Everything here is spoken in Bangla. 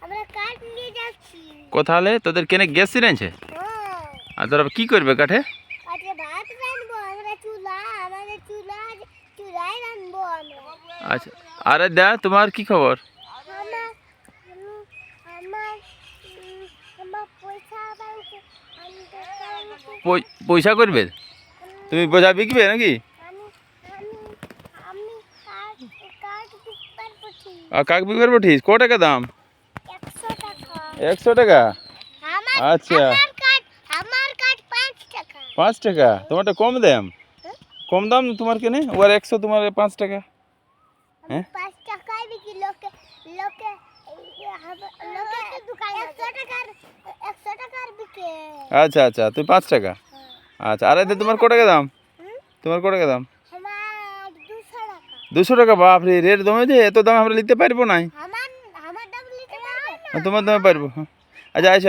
আমরা কাঠ নিয়ে যাচ্ছি। কোথালে তোদের কেনে গ্যাস সিরেছে? হ্যাঁ, আর তোরা কি করবে কাঠে? কাঠে ভাত রাঁধবো আমরা, আমাদের চুলায় রাঁধবো আমরা। আচ্ছা, আরে দা তোমার কি খবর? আমার আমার আমার পয়সা ব্যাংকে আমি পয়সা করবে? তুমি বোঝা বিকবে নাকি? আমি আমি আমি কাঠ কাঠ বিকবার পড়ছি। আর কাক বিকবার পাঠিস? ক টাকা দাম? 100 টাকা। 100 টাকা? আমার আচ্ছা, আমার কাঠ 5 টাকা। 5 টাকা তোমারটা কম দাম। কম দাম তোমার কেনে? ওর 100 তোমার 5 টাকা। হ্যাঁ, 5 টাকায় বিকি। লোকে লোকে দোকানে 100 টাকার বিকে। আচ্ছা আচ্ছা, তুই 5 টাকা। আচ্ছা, আর এতে তোমার ক টাকা দাম? তোমার ক টাকা দাম? আমার 200 টাকা। 200 টাকা? বাপরে, রেট দমে যে, এত দাম আমরা নিতে পারবো না। আমার দাম নিতে পারবে না। তোমার দামে পারবো। আচ্ছা, আচ্ছা।